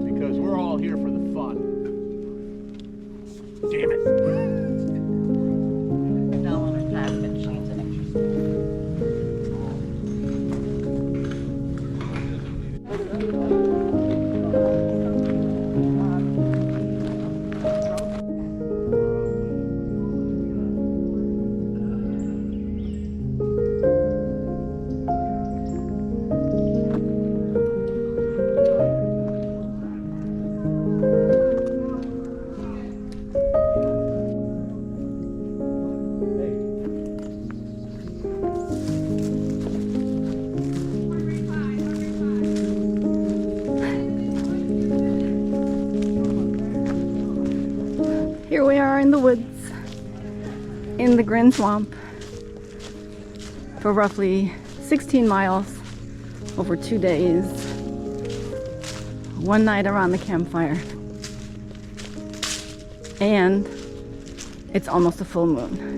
Because we're all here for the fun. Damn it. No one has passed it. She's an Here we are in the woods, in the Green Swamp, for roughly 16 miles over 2 days. One night around the campfire. And it's almost a full moon.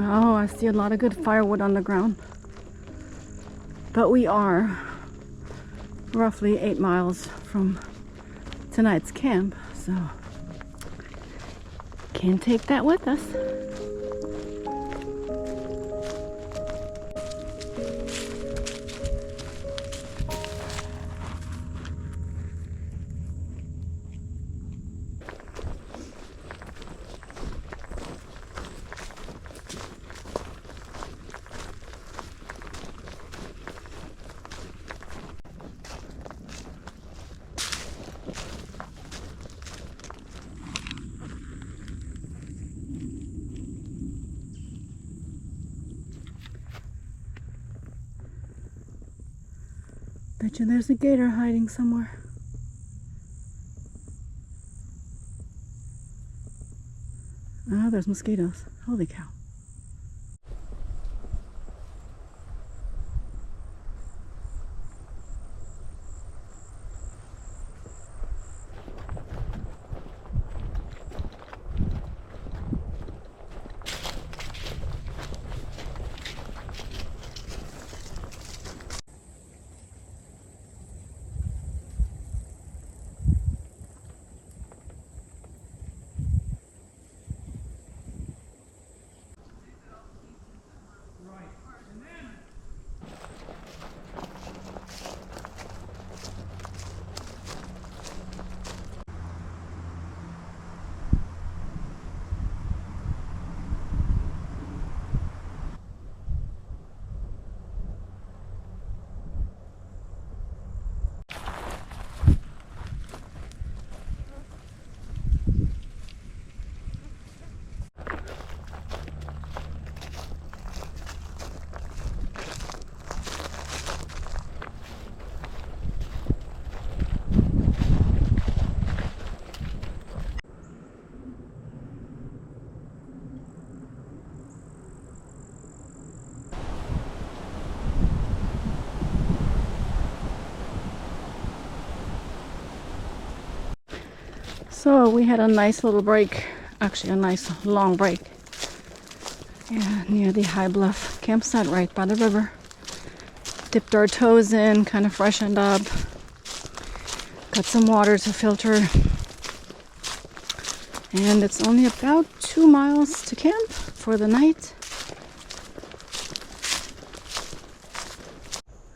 Oh, I see a lot of good firewood on the ground. But we are roughly 8 miles from tonight's camp, so can take that with us. Bet you there's a gator hiding somewhere. Oh, there's mosquitoes. Holy cow. So we had a nice little break, actually a nice long break. Yeah, near the High Bluff campsite right by the river. Dipped our toes in, kind of freshened up. Got some water to filter. And it's only about 2 miles to camp for the night.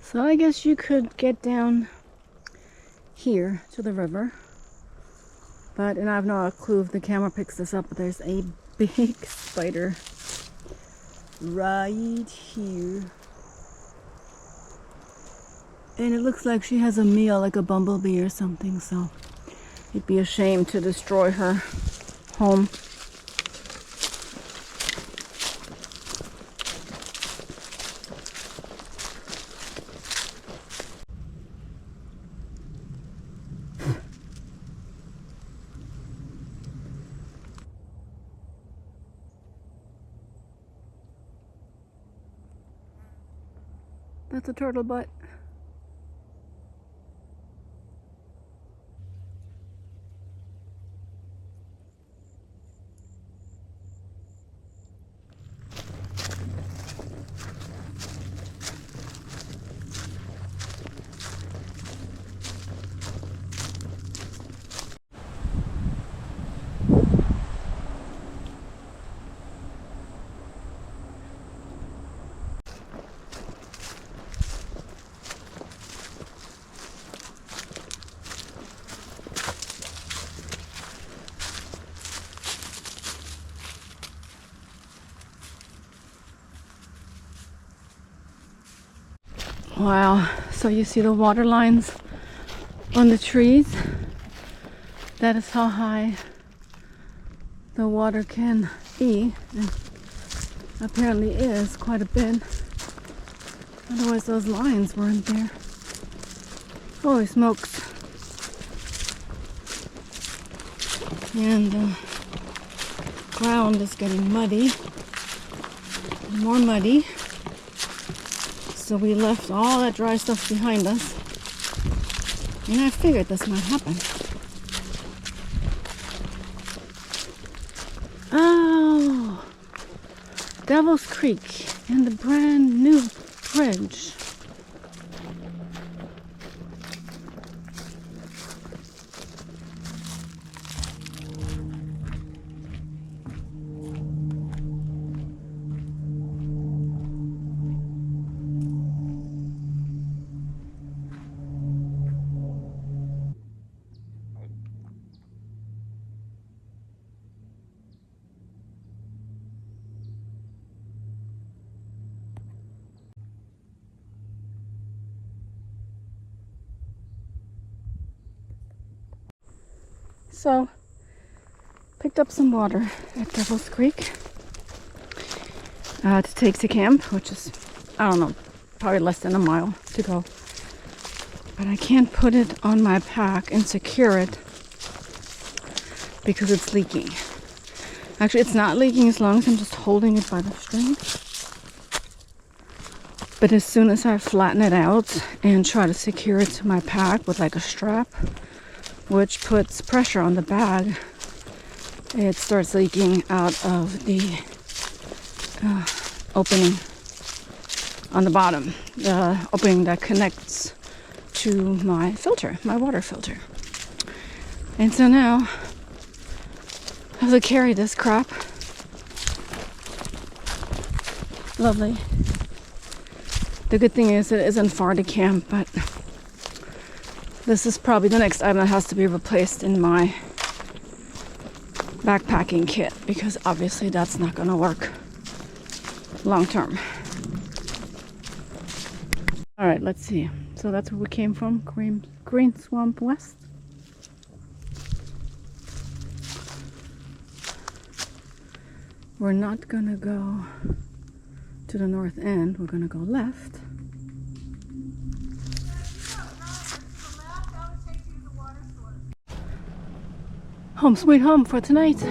So I guess you could get down here to the river. And I have no clue if the camera picks this up, but there's a big spider right here. And it looks like she has a meal, like a bumblebee or something, so it'd be a shame to destroy her home. That's a turtle butt. Wow, so you see the water lines on the trees? That is how high the water can be, and apparently is quite a bit. Otherwise those lines weren't there. Holy smokes. And the ground is getting muddy, more muddy. So we left all that dry stuff behind us. And I figured this might happen. Oh, Devil's Creek and the brand new bridge. So, picked up some water at Devil's Creek to take to camp, which is, I don't know, probably less than a mile to go. But I can't put it on my pack and secure it because it's leaking. Actually, it's not leaking as long as I'm just holding it by the string. But as soon as I flatten it out and try to secure it to my pack with like a strap, which puts pressure on the bag, it starts leaking out of the opening on the bottom, the opening that connects to my filter, my water filter. And so now I have to carry this crap. Lovely. The good thing is it isn't far to camp, but this is probably the next item that has to be replaced in my backpacking kit, because obviously that's not going to work long term. All right, let's see. So that's where we came from, Green Swamp West. We're not going to go to the north end. We're going to go left. Home sweet home for tonight.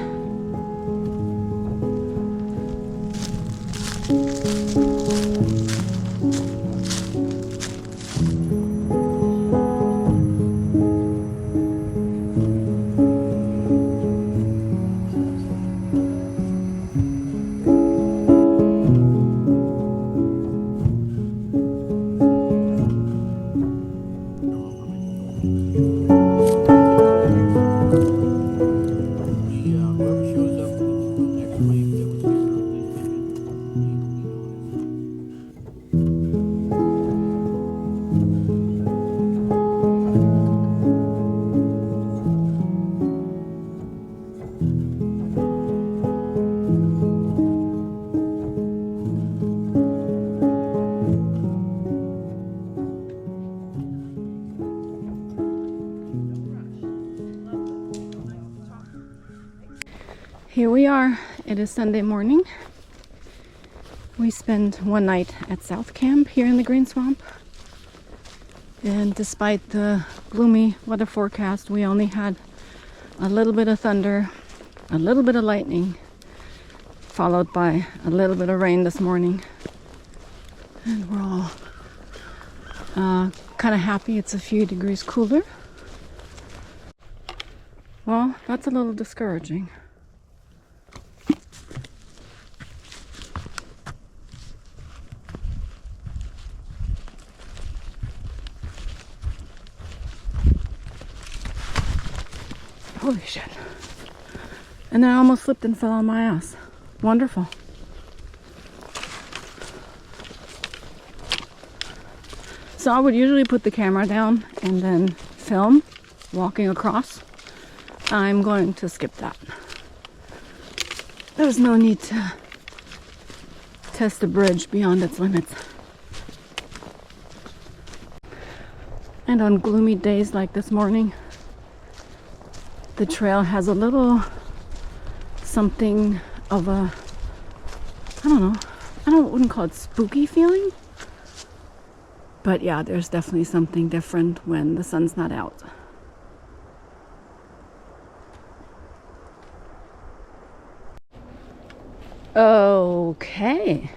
Here we are. It is Sunday morning. We spent one night at South Camp here in the Green Swamp. And despite the gloomy weather forecast, we only had a little bit of thunder, a little bit of lightning, followed by a little bit of rain this morning. And we're all kind of happy it's a few degrees cooler. Well, that's a little discouraging. Holy shit. And then I almost slipped and fell on my ass. Wonderful. So I would usually put the camera down and then film walking across. I'm going to skip that. There's no need to test the bridge beyond its limits. And on gloomy days like this morning, the trail has a little something of a, wouldn't call it spooky feeling. But yeah, there's definitely something different when the sun's not out. Okay.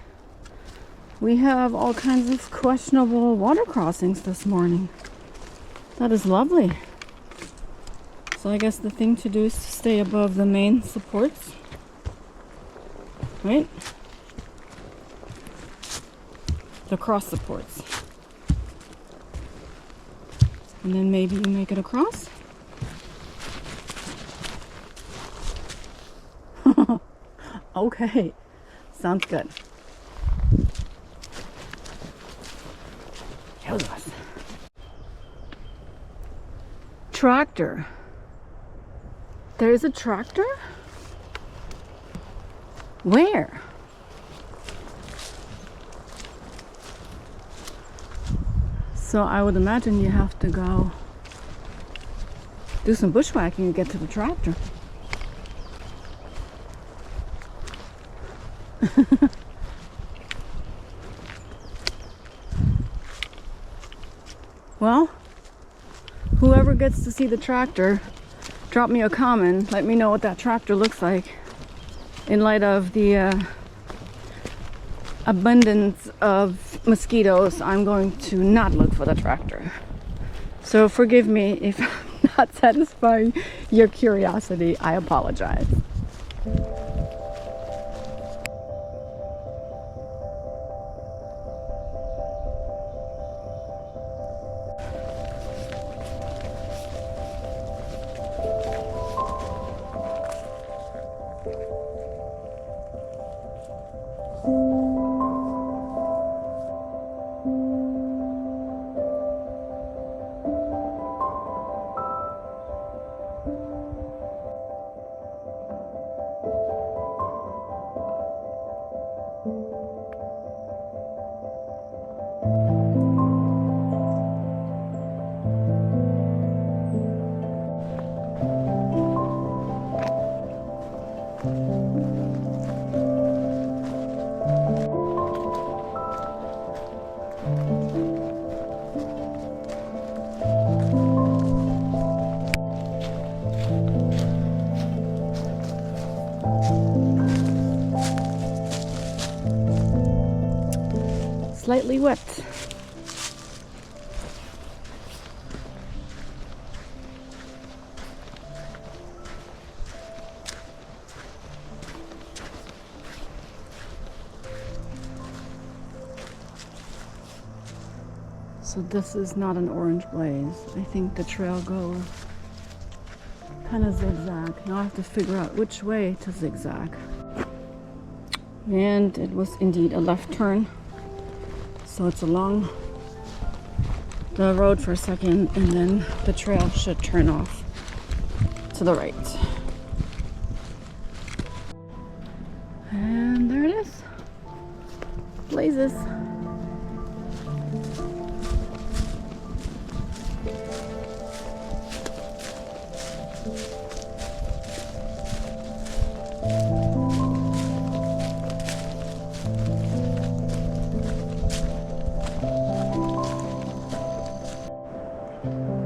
We have all kinds of questionable water crossings this morning. That is lovely. So I guess the thing to do is to stay above the main supports, right? The cross supports. And then maybe you make it across. Okay, sounds good. Tractor. There is a tractor? Where? So I would imagine you have to go do some bushwhacking to get to the tractor. Well, whoever gets to see the tractor, drop me a comment. Let me know what that tractor looks like in light of the abundance of mosquitoes. I'm going to not look for the tractor. So forgive me if I'm not satisfying your curiosity. I apologize. Slightly wet. So this is not an orange blaze. I think the trail goes kind of zigzag. Now I have to figure out which way to zigzag. And it was indeed a left turn. So it's along the road for a second, and then the trail should turn off to the right. And there it is. Blazes. Wow.